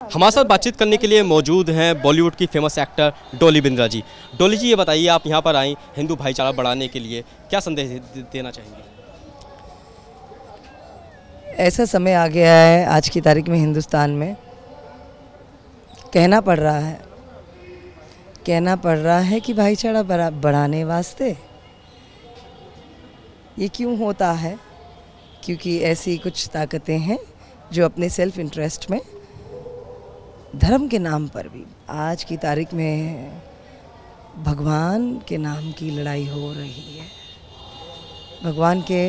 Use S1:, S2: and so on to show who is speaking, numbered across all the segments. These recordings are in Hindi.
S1: हमारे साथ बातचीत करने के लिए मौजूद हैं बॉलीवुड की फेमस एक्टर डॉली बिंद्रा जी। डॉली जी, ये बताइए, आप यहाँ पर आई हिंदू भाईचारा बढ़ाने के लिए, क्या संदेश देना चाहेंगे?
S2: ऐसा समय आ गया है आज की तारीख में हिंदुस्तान में, कहना पड़ रहा है कि भाईचारा बढ़ाने वास्ते। ये क्यों होता है? क्योंकि ऐसी कुछ ताकतें हैं जो अपने सेल्फ इंटरेस्ट में धर्म के नाम पर भी आज की तारीख में भगवान के नाम की लड़ाई हो रही है। भगवान के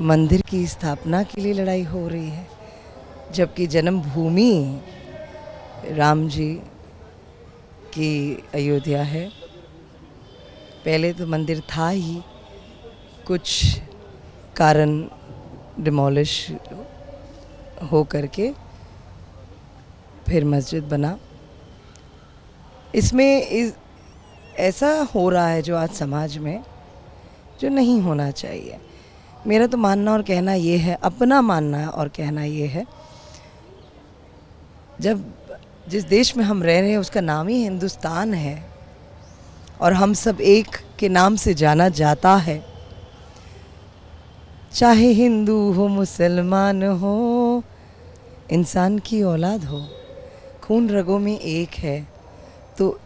S2: मंदिर की स्थापना के लिए लड़ाई हो रही है, जबकि जन्मभूमि राम जी की अयोध्या है। पहले तो मंदिर था ही, कुछ कारण डिमोलिश हो करके फिर मस्जिद बना। इसमें ऐसा हो रहा है जो आज समाज में जो नहीं होना चाहिए। मेरा तो मानना और कहना ये है, अपना मानना और कहना ये है, जब जिस देश में हम रह रहे हैं उसका नाम ही हिंदुस्तान है और हम सब एक के नाम से जाना जाता है, चाहे हिंदू हो मुसलमान हो इंसान की औलाद हो, खून रगों में एक है, तो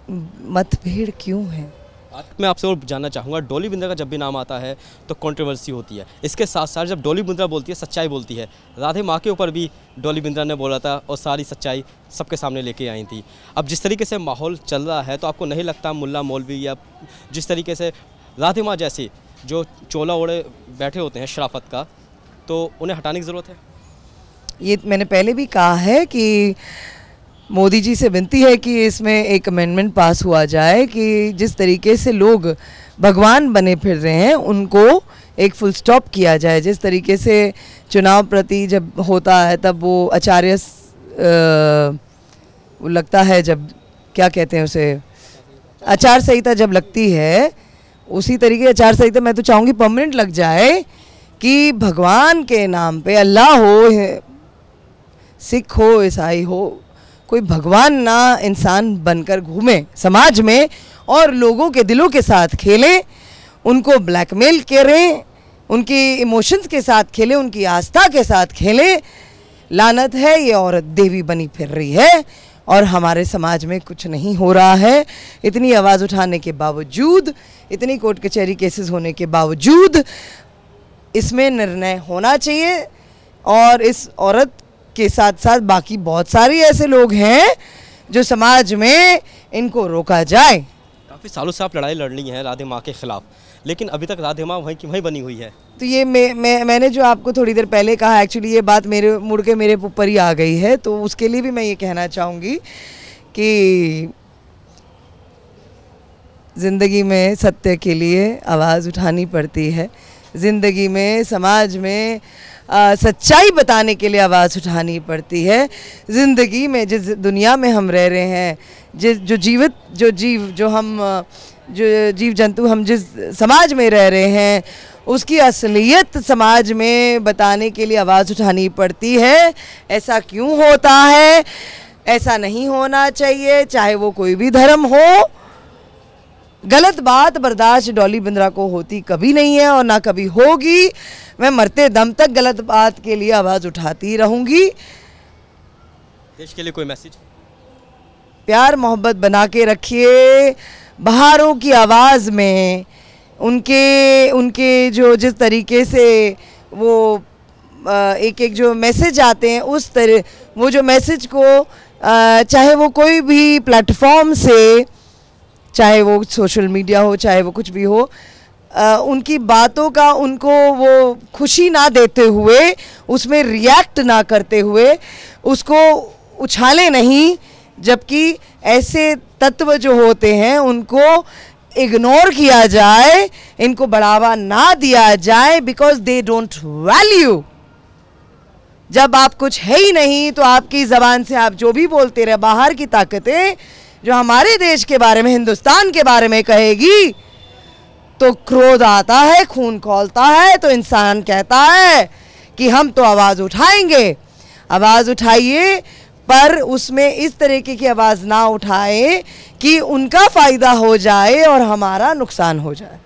S2: मतभेद क्यों है?
S1: मैं आपसे और जानना चाहूँगा, डॉली बिंद्रा का जब भी नाम आता है तो कंट्रोवर्सी होती है। इसके साथ साथ जब डॉली बिंद्रा बोलती है, सच्चाई बोलती है। राधे माँ के ऊपर भी डॉली बिंद्रा ने बोला था और सारी सच्चाई सबके सामने लेके आई थी। अब जिस तरीके से माहौल चल रहा है, तो आपको नहीं लगता मुल्ला मौलवी या जिस तरीके से राधे माँ जैसे जो चोला ओढ़े बैठे होते हैं शराफत का, तो उन्हें हटाने की ज़रूरत है?
S2: ये मैंने पहले भी कहा है कि मोदी जी से विनती है कि इसमें एक अमेंडमेंट पास हुआ जाए कि जिस तरीके से लोग भगवान बने फिर रहे हैं उनको एक फुल स्टॉप किया जाए। जिस तरीके से चुनाव प्रति जब होता है तब वो आचार्य वो लगता है, जब क्या कहते हैं उसे, आचार संहिता जब लगती है, उसी तरीके आचार संहिता मैं तो चाहूँगी परमानेंट लग जाए कि भगवान के नाम पे, अल्लाह हो, सिख हो, ईसाई हो, कोई भगवान ना इंसान बनकर घूमे समाज में और लोगों के दिलों के साथ खेले, उनको ब्लैकमेल करें, उनकी इमोशंस के साथ खेले, उनकी आस्था के साथ खेले। लानत है, ये औरत देवी बनी फिर रही है और हमारे समाज में कुछ नहीं हो रहा है। इतनी आवाज़ उठाने के बावजूद, इतनी कोर्ट कचहरी केसेस होने के बावजूद इसमें निर्णय होना चाहिए और इस औरत के साथ साथ बाकी बहुत सारे ऐसे लोग हैं जो समाज में इनको रोका जाए।
S1: काफ़ी सालों से आप लड़ाई लड़ ली है राधे माँ के खिलाफ, लेकिन अभी तक राधे माँ वहीं की वहीं बनी हुई है।
S2: तो ये मैंने जो आपको थोड़ी देर पहले कहा, एक्चुअली ये बात मेरे मुड़ के मेरे ऊपर ही आ गई है, तो उसके लिए भी मैं ये कहना चाहूँगी कि ज़िंदगी में सत्य के लिए आवाज़ उठानी पड़ती है, ज़िंदगी में समाज में सच्चाई बताने के लिए आवाज़ उठानी पड़ती है। ज़िंदगी में जिस दुनिया में हम रह रहे हैं, जो जीव जंतु हम जिस समाज में रह रहे हैं, उसकी असलियत समाज में बताने के लिए आवाज़ उठानी पड़ती है। ऐसा क्यों होता है? ऐसा नहीं होना चाहिए, चाहे वो कोई भी धर्म हो। गलत बात बर्दाश्त डॉली बिंद्रा को होती कभी नहीं है और ना कभी होगी। मैं मरते दम तक गलत बात के लिए आवाज़ उठाती रहूँगी।
S1: देश के लिए कोई मैसेज?
S2: प्यार मोहब्बत बना के रखिए। बहारों की आवाज़ में उनके जो जिस तरीके से वो एक एक जो मैसेज आते हैं, उस तरह वो जो मैसेज को चाहे वो कोई भी प्लेटफॉर्म से, चाहे वो सोशल मीडिया हो, चाहे वो कुछ भी हो, उनकी बातों का उनको वो खुशी ना देते हुए, उसमें रिएक्ट ना करते हुए, उसको उछाले नहीं, जबकि ऐसे तत्व जो होते हैं उनको इग्नोर किया जाए, इनको बढ़ावा ना दिया जाए, बिकॉज दे डोंट वैल्यू। जब आप कुछ है ही नहीं तो आपकी ज़बान से आप जो भी बोलते रहे, बाहर की ताकतें जो हमारे देश के बारे में, हिंदुस्तान के बारे में कहेगी तो क्रोध आता है, खून खौलता है, तो इंसान कहता है कि हम तो आवाज़ उठाएंगे। आवाज़ उठाइए, पर उसमें इस तरीके की आवाज़ ना उठाए कि उनका फ़ायदा हो जाए और हमारा नुकसान हो जाए।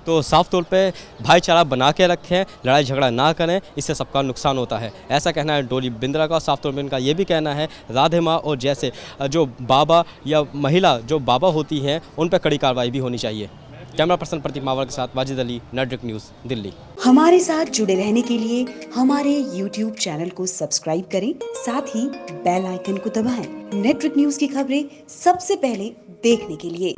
S1: तो साफ तौर पे भाईचारा बना के रखें, लड़ाई झगड़ा ना करें, इससे सबका नुकसान होता है, ऐसा कहना है डोली बिंद्रा का। साफ तौर पे इनका ये भी कहना है राधे माँ और जैसे जो बाबा या महिला जो बाबा होती हैं उन पर कड़ी कार्रवाई भी होनी चाहिए। कैमरा पर्सन प्रतीक मावर के साथ वाजिद अली, नेटवर्क न्यूज़, दिल्ली।
S3: हमारे साथ जुड़े रहने के लिए हमारे YouTube चैनल को सब्सक्राइब करें, साथ ही बेल आइकन को दबाएं। नेटवर्क न्यूज़ की खबरें सबसे पहले देखने के लिए।